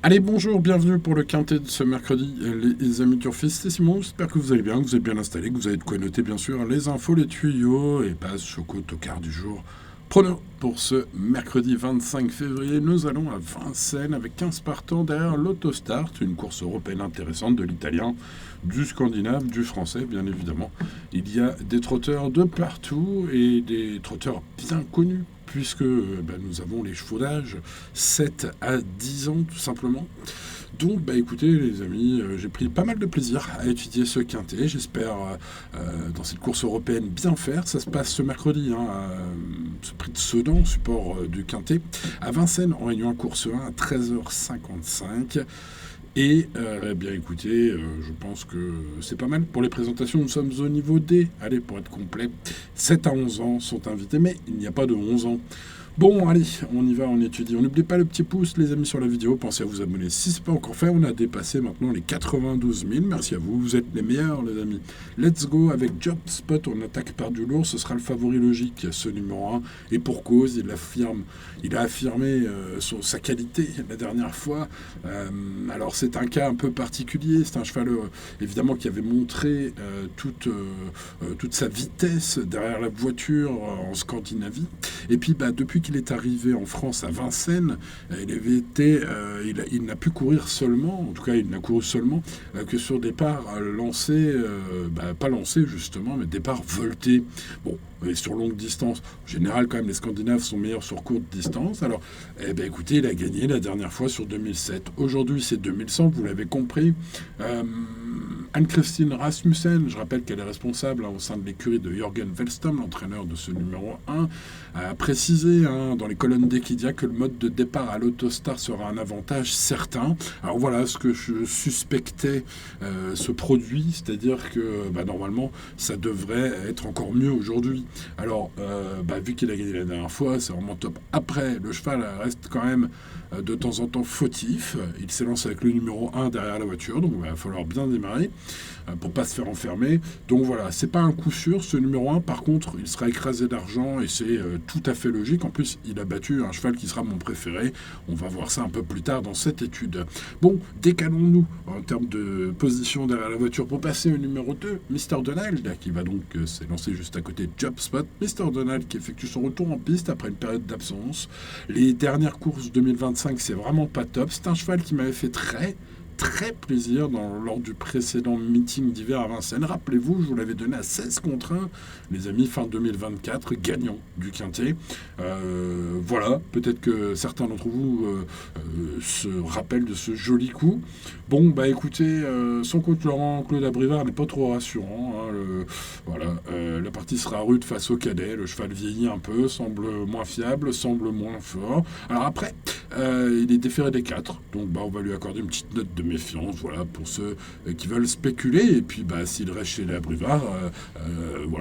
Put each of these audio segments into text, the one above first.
Allez, bonjour, bienvenue pour le quintet de ce mercredi, les amis turfistes, c'est Simon, j'espère que vous allez bien, que vous êtes bien installés, que vous avez de quoi noter bien sûr les infos, les tuyaux et passe choco tocard du jour. Prono pour ce mercredi 25 février, nous allons à Vincennes avec 15 partants derrière l'Autostart, une course européenne intéressante de l'italien, du scandinave, du français bien évidemment. Il y a des trotteurs de partout et des trotteurs bien connus puisque nous avons les chevaux d'âge 7 à 10 ans tout simplement. Donc, écoutez, les amis, j'ai pris pas mal de plaisir à étudier ce quintet. J'espère, dans cette course européenne, bien faire. Ça se passe ce mercredi, à ce prix de Sedan, support du quintet, à Vincennes, en réunion course 1 à 13h55. Et, écoutez, je pense que c'est pas mal. Pour les présentations, nous sommes au niveau D. Allez, pour être complet, 7 à 11 ans sont invités, mais il n'y a pas de 11 ans. Bon, allez, on y va, on étudie. On n'oublie pas le petit pouce, les amis, sur la vidéo. Pensez à vous abonner si ce n'est pas encore fait. On a dépassé maintenant les 92 000. Merci à vous, vous êtes les meilleurs, les amis. Let's go avec Job Spot. On attaque par du lourd. Ce sera le favori logique, ce numéro 1. Et pour cause, il a affirmé sa qualité la dernière fois. Alors, c'est un cas un peu particulier. C'est un cheval, évidemment, qui avait montré toute sa vitesse derrière la voiture en Scandinavie. Et puis, depuis qu'il est arrivé en France à Vincennes, il n'a pu courir seulement, en tout cas il n'a couru seulement que sur départ lancé, pas lancé justement, mais départ volté. Bon, et sur longue distance, en général quand même les Scandinaves sont meilleurs sur courte distance. Alors, écoutez, il a gagné la dernière fois sur 2007. Aujourd'hui c'est 2100, vous l'avez compris. Anne-Christine Rasmussen, je rappelle qu'elle est responsable au sein de l'écurie de Jürgen Wellstam, l'entraîneur de ce numéro 1, a précisé dans les colonnes d'Equidia que le mode de départ à l'Autostar sera un avantage certain. Alors voilà ce que je suspectais se produit, c'est-à-dire que normalement ça devrait être encore mieux aujourd'hui. Alors vu qu'il a gagné la dernière fois, c'est vraiment top. Après, le cheval reste quand même de temps en temps fautif. Il s'élance avec le numéro 1 derrière la voiture, donc il va falloir bien démarrer pour pas se faire enfermer. Donc voilà, c'est pas un coup sûr ce numéro 1. Par contre, il sera écrasé d'argent et c'est tout à fait logique. En plus, il a battu un cheval qui sera mon préféré. On va voir ça un peu plus tard dans cette étude. Bon, décalons-nous en termes de position derrière la voiture pour passer au numéro 2, Mr. Donald, qui va donc s'élancer juste à côté de Job Spot. Mr. Donald qui effectue son retour en piste après une période d'absence. Les dernières courses 2025, c'est vraiment pas top. C'est un cheval qui m'avait fait très plaisir lors du précédent meeting d'hiver à Vincennes. Rappelez-vous, je vous l'avais donné à 16 contre 1, les amis, fin 2024, gagnant du Quintet. Voilà, peut-être que certains d'entre vous se rappellent de ce joli coup. Bon, écoutez, son coach Laurent Claude Abrivard n'est pas trop rassurant. La partie sera rude face au cadet. Le cheval vieillit un peu, semble moins fiable, semble moins fort. Alors après, il est déféré des 4, donc on va lui accorder une petite note de méfiance, voilà, pour ceux qui veulent spéculer. Et puis s'il reste chez les Abrivard,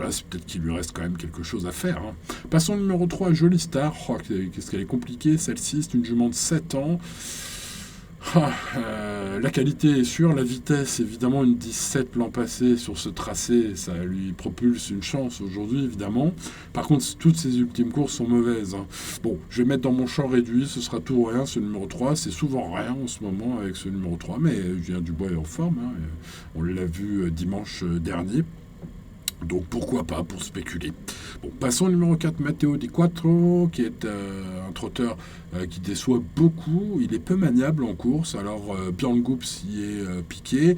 c'est peut-être qu'il lui reste quand même quelque chose à faire. Passons au numéro 3, Jolie Star. Oh, qu'est-ce qu'elle est compliquée celle-ci, c'est une jument de 7 ans. La qualité est sûre, la vitesse, évidemment, une 17 l'an passé sur ce tracé, ça lui propulse une chance aujourd'hui, évidemment. Par contre, toutes ces ultimes courses sont mauvaises. Bon, je vais mettre dans mon champ réduit, ce sera tout ou rien, ce numéro 3. C'est souvent rien en ce moment avec ce numéro 3, mais Julien Dubois est en forme. On l'a vu dimanche dernier. Donc pourquoi pas pour spéculer. Bon, passons au numéro 4, Matteo Di Quattro, qui est un trotteur qui déçoit beaucoup. Il est peu maniable en course. Alors Björn Goop s'y est piqué.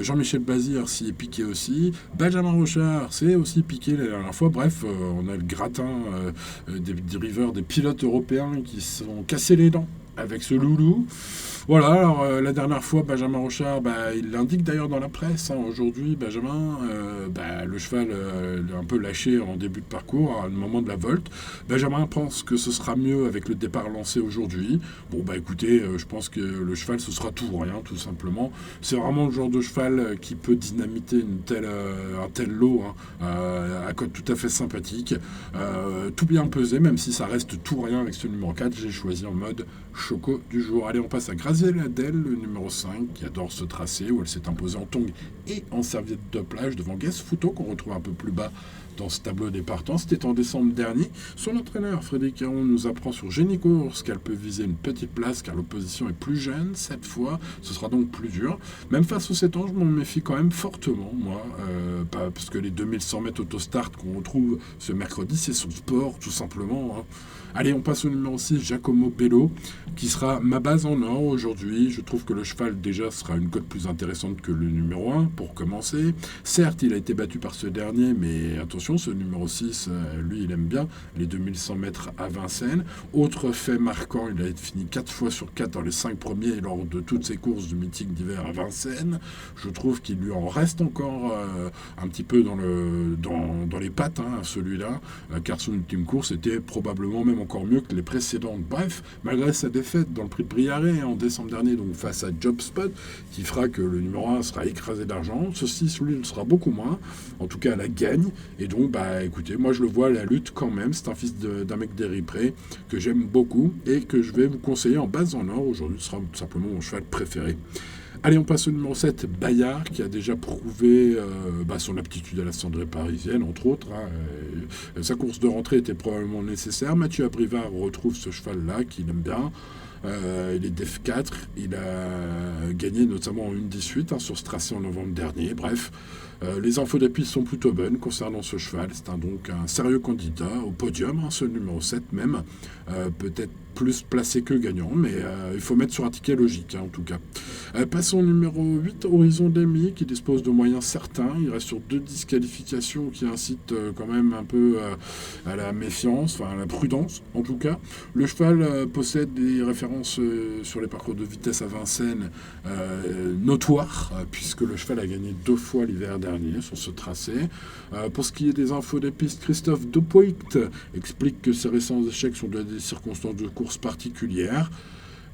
Jean-Michel Bazir s'y est piqué aussi. Benjamin Rochard s'est aussi piqué la dernière fois. Bref, on a le gratin des drivers, des pilotes européens qui se sont cassés les dents avec ce loulou. Voilà, alors la dernière fois, Benjamin Rochard, il l'indique d'ailleurs dans la presse. Aujourd'hui, Benjamin, le cheval l'a un peu lâché en début de parcours, à un moment de la volte. Benjamin pense que ce sera mieux avec le départ lancé aujourd'hui. Bon, écoutez, je pense que le cheval, ce sera tout ou rien, tout simplement. C'est vraiment le genre de cheval qui peut dynamiter un tel lot, à cote tout à fait sympathique. Tout bien pesé, même si ça reste tout ou rien avec ce numéro 4, j'ai choisi en mode choco du jour. Allez, on passe à Graziella Del, le numéro 5, qui adore ce tracé, où elle s'est imposée en tongue et en serviette de plage devant Guess Futo, qu'on retrouve un peu plus bas dans ce tableau des partants. C'était en décembre dernier. Son entraîneur, Frédéric Caron, nous apprend sur Génie Course qu'elle peut viser une petite place car l'opposition est plus jeune cette fois. Ce sera donc plus dur. Même face aux 7 ans, je m'en méfie quand même fortement, moi. Parce que les 2100 mètres autostart qu'on retrouve ce mercredi, c'est son sport, tout simplement. Hein. Allez, on passe au numéro 6, Giacomo Bello, qui sera ma base en or aujourd'hui. Je trouve que le cheval, déjà, sera une cote plus intéressante que le numéro 1, pour commencer. Certes, il a été battu par ce dernier, mais attention, ce numéro 6, lui, il aime bien les 2100 mètres à Vincennes. Autre fait marquant, il a fini 4 fois sur 4 dans les 5 premiers lors de toutes ses courses du meeting d'hiver à Vincennes. Je trouve qu'il lui en reste encore un petit peu dans les pattes, hein, celui-là, car son ultime course était probablement même encore mieux que les précédentes. Bref, malgré sa défaite dans le prix de Briaré en décembre dernier, donc face à JobSpot, qui fera que le numéro 1 sera écrasé d'argent, ceci, lui, le sera beaucoup moins, en tout cas à la gagne, et donc, écoutez, moi je le vois à la lutte quand même, c'est un fils d'un mec d'Éripré que j'aime beaucoup, et que je vais vous conseiller en base en or, aujourd'hui ce sera tout simplement mon cheval préféré. Allez, on passe au numéro 7, Bayard, qui a déjà prouvé son aptitude à la cendrée parisienne, entre autres. Hein. Sa course de rentrée était probablement nécessaire. Mathieu Abrivard retrouve ce cheval-là, qu'il aime bien. Il est def 4, il a gagné notamment en 1,18 sur ce tracé en novembre dernier. Bref, les infos d'appui sont plutôt bonnes concernant ce cheval. C'est donc un sérieux candidat au podium, hein, ce numéro 7 même. Peut-être plus placé que gagnant, mais il faut mettre sur un ticket logique, hein, en tout cas. Passons au numéro 8, Horizon d'Amy, qui dispose de moyens certains. Il reste sur 2 disqualifications qui incitent quand même un peu à la méfiance, enfin à la prudence, en tout cas. Le cheval possède des références sur les parcours de vitesse à Vincennes notoires, puisque le cheval a gagné 2 fois l'hiver dernier sur ce tracé. Pour ce qui est des infos des pistes, Christophe Depoict explique que ses récents échecs sont des circonstances de course particulières.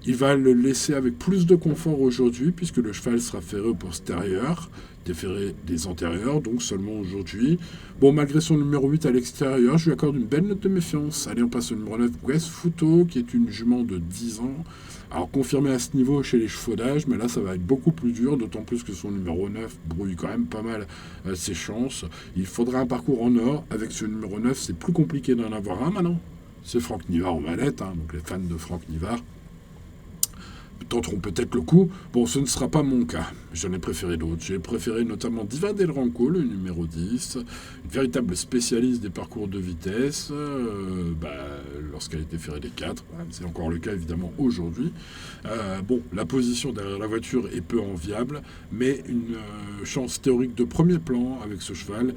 Il va le laisser avec plus de confort aujourd'hui, puisque le cheval sera ferré au postérieur, déféré des antérieurs, donc seulement aujourd'hui. Bon, malgré son numéro 8 à l'extérieur, je lui accorde une belle note de méfiance. Allez, on passe au numéro 9, West Futo, qui est une jument de 10 ans. Alors, confirmé à ce niveau chez les chevaux d'âge, mais là, ça va être beaucoup plus dur, d'autant plus que son numéro 9 brouille quand même pas mal ses chances. Il faudra un parcours en or. Avec ce numéro 9, c'est plus compliqué d'en avoir un maintenant. C'est Franck Nivard en manette, hein, donc les fans de Franck Nivard tenteront peut-être le coup. Bon, ce ne sera pas mon cas. J'en ai préféré d'autres. J'ai préféré notamment Diva Del Ranco, le numéro 10, une véritable spécialiste des parcours de vitesse, lorsqu'elle était ferrée des 4. C'est encore le cas, évidemment, aujourd'hui. La position derrière la voiture est peu enviable, mais une chance théorique de premier plan avec ce cheval,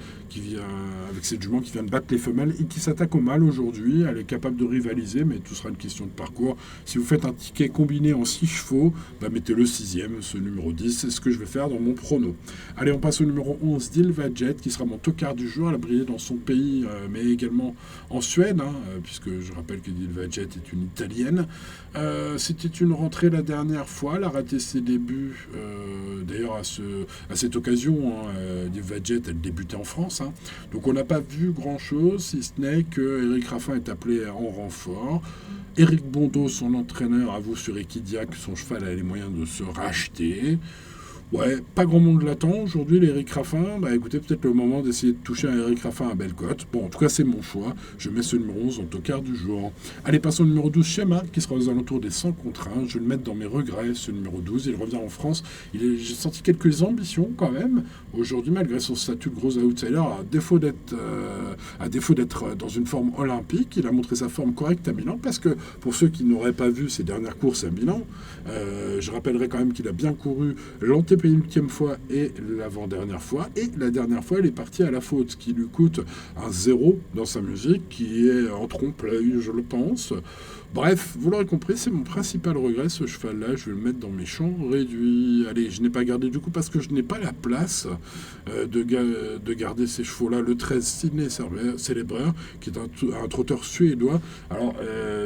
avec cette jument qui vient de battre les femelles et qui s'attaque au mâle aujourd'hui. Elle est capable de rivaliser, mais tout sera une question de parcours. Si vous faites un ticket combiné en 6 chevaux, mettez le 6e, ce numéro 10, c'est ce que je vais faire dans mon prono. Allez, on passe au numéro 11, Dilvajet, qui sera mon tocard du jour. Elle a brillé dans son pays, mais également en Suède, puisque je rappelle que Dilvajet est une Italienne. C'était une rentrée la dernière fois, elle a raté ses débuts, d'ailleurs à cette occasion, Dilvajet, elle débutait en France, donc on n'a pas vu grand-chose, si ce n'est que Eric Raffin est appelé en renfort. Éric Bondeau, son entraîneur, avoue sur Equidia que son cheval a les moyens de se racheter. Ouais, pas grand monde l'attend aujourd'hui, l'Éric Raffin. Écoutez, peut-être le moment d'essayer de toucher un Éric Raffin à belle cote. Bon, en tout cas, c'est mon choix. Je mets ce numéro 11 en tocard du jour. Allez, passons au numéro 12, Schéma, qui sera aux alentours des 100 contre 1. Je vais le mettre dans mes regrets, ce numéro 12. Il revient en France. J'ai senti quelques ambitions, quand même. Aujourd'hui, malgré son statut de gros outsider, à défaut d'être dans une forme olympique, il a montré sa forme correcte à Milan. Parce que, pour ceux qui n'auraient pas vu ses dernières courses à Milan, je rappellerai quand même qu'il a bien couru l'ultième fois et l'avant-dernière fois. Et la dernière fois, elle est partie à la faute, ce qui lui coûte un 0 dans sa musique, qui est en trompe-l'œil, je le pense. Bref, vous l'aurez compris, c'est mon principal regret, ce cheval-là. Je vais le mettre dans mes champs réduits. Allez, je n'ai pas gardé du coup parce que je n'ai pas la place de garder ces chevaux-là. Le 13, Sydney Celebreur, qui est un trotteur suédois. Alors,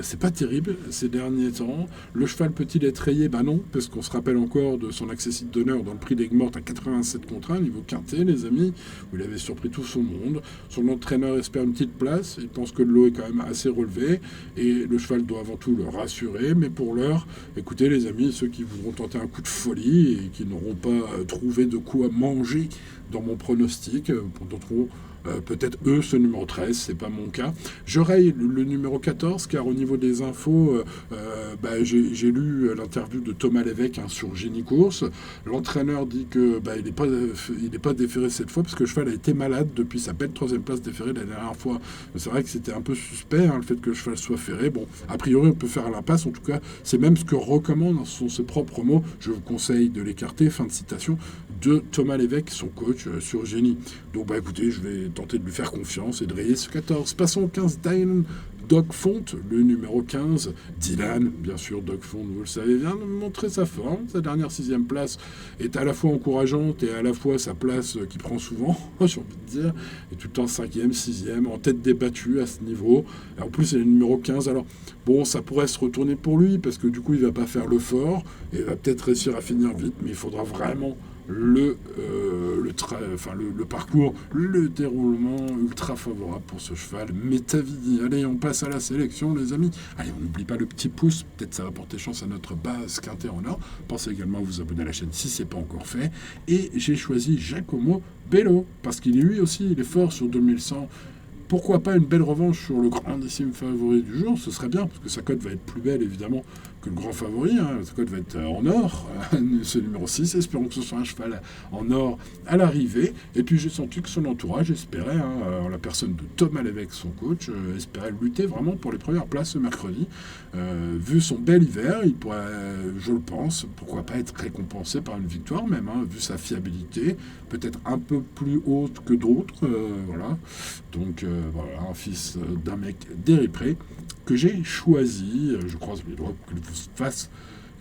c'est pas terrible ces derniers temps. Le cheval peut-il être rayé? Non, parce qu'on se rappelle encore de son accessite d'honneur dans le prix d'Aigues-Mortes à 87 contre 1, niveau quintet, les amis, où il avait surpris tout son monde. Son entraîneur espère une petite place. Il pense que le lot est quand même assez relevé. Et le cheval doit avant tout le rassurer, mais pour l'heure, écoutez les amis, ceux qui voudront tenter un coup de folie et qui n'auront pas trouvé de quoi manger dans mon pronostic, Peut-être eux, ce numéro 13, c'est pas mon cas. Je raye le numéro 14, car au niveau des infos, j'ai lu l'interview de Thomas Lévesque sur Génie Course. L'entraîneur dit que il n'est pas déféré cette fois, parce que le cheval a été malade depuis sa belle troisième place déférée la dernière fois. C'est vrai que c'était un peu suspect, le fait que le cheval soit ferré. Bon, a priori, on peut faire l'impasse. En tout cas, c'est même ce que recommande, ce sont ses propres mots. Je vous conseille de l'écarter. Fin de citation de Thomas Lévesque, son coach sur Génie. Donc, écoutez, je vais tenter de lui faire confiance et de rayer ce 14. Passons au 15, Dylan Doug Font, le numéro 15. Dylan, bien sûr, Doug Font, vous le savez, vient de montrer sa forme. Sa dernière 6e place est à la fois encourageante et à la fois sa place qui prend souvent, j'ai envie de dire. Et tout le temps 5e, 6e, en tête débattue à ce niveau. Et en plus, il est le numéro 15. Alors, bon, ça pourrait se retourner pour lui parce que du coup, il va pas faire le fort et il va peut-être réussir à finir vite, mais il faudra vraiment le parcours, le déroulement ultra favorable pour ce cheval. Métavidi. Allez, on passe à la sélection, les amis. Allez, on n'oublie pas le petit pouce. Peut-être ça va porter chance à notre base quintet en or. Pensez également à vous abonner à la chaîne si ce n'est pas encore fait. Et j'ai choisi Giacomo Bello parce qu'il est lui aussi, il est fort sur 2100. Pourquoi pas une belle revanche sur le grandissime favori du jour? Ce serait bien, parce que sa cote va être plus belle, évidemment, que le grand favori. Sa cote va être en or, ce numéro 6. Espérons que ce soit un cheval en or à l'arrivée. Et puis j'ai senti que son entourage espérait, en la personne de Thomas Lévesque, son coach, espérait lutter vraiment pour les premières places ce mercredi. Vu son bel hiver, il pourrait, je le pense, pourquoi pas être récompensé par une victoire même, vu sa fiabilité, peut-être un peu plus haute que d'autres. Voilà. Donc voilà, un fils d'un mec d'Éripré que j'ai choisi. Je croise les doigts pour qu'il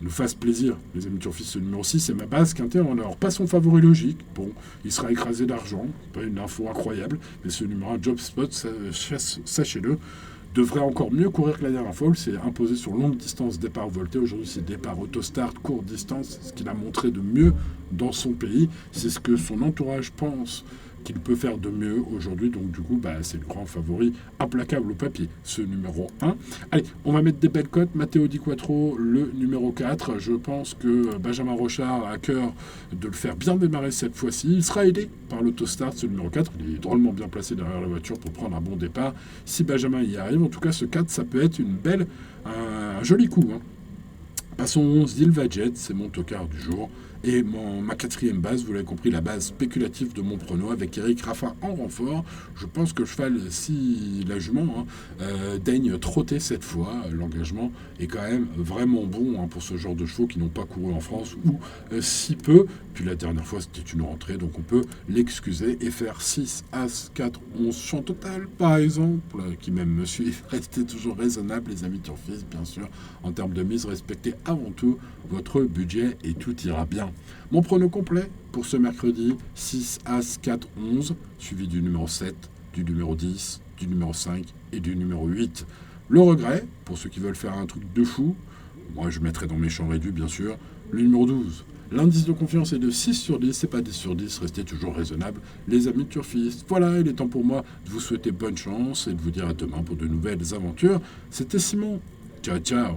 nous fasse plaisir. Les amis turfistes, ce numéro 6, c'est ma base quintet en or. Pas son favori logique. Bon, il sera écrasé d'argent. Pas une info incroyable. Mais ce numéro 1, Job Spot, sachez-le, devrait encore mieux courir que la dernière fois. Il s'est imposé sur longue distance, départ volté. Aujourd'hui, c'est départ autostart, courte distance. Ce qu'il a montré de mieux dans son pays. C'est ce que son entourage pense qu'il peut faire de mieux aujourd'hui. Donc du coup, c'est le grand favori implacable au papier, ce numéro 1. Allez, on va mettre des belles cotes. Matteo Di Quattro, le numéro 4. Je pense que Benjamin Rochard a à cœur de le faire bien démarrer cette fois-ci. Il sera aidé par l'autostart, ce numéro 4. Il est drôlement bien placé derrière la voiture pour prendre un bon départ. Si Benjamin y arrive, en tout cas, ce 4, ça peut être un joli coup. Passons au 11, Dilvajet, c'est mon tocard du jour. Et ma 4e base, vous l'avez compris, la base spéculative de mon prono avec Eric Raffin en renfort. Je pense que le cheval, si la jument daigne trotter cette fois, l'engagement est quand même vraiment bon pour ce genre de chevaux qui n'ont pas couru en France ou si peu. Puis la dernière fois, c'était une rentrée, donc on peut l'excuser et faire 6, As, 4, 11 champs total, par exemple, qui même me suit. Restez toujours raisonnable, les amis turfistes, bien sûr. En termes de mise, respectez avant tout votre budget et tout ira bien. Mon prono complet pour ce mercredi, 6, As, 4, 11, suivi du numéro 7, du numéro 10, du numéro 5 et du numéro 8. Le regret, pour ceux qui veulent faire un truc de fou, moi je mettrai dans mes champs réduits bien sûr, le numéro 12. L'indice de confiance est de 6 sur 10, c'est pas 10 sur 10, restez toujours raisonnable, les amis turfistes. Voilà, il est temps pour moi de vous souhaiter bonne chance et de vous dire à demain pour de nouvelles aventures. C'était Simon. Ciao, ciao.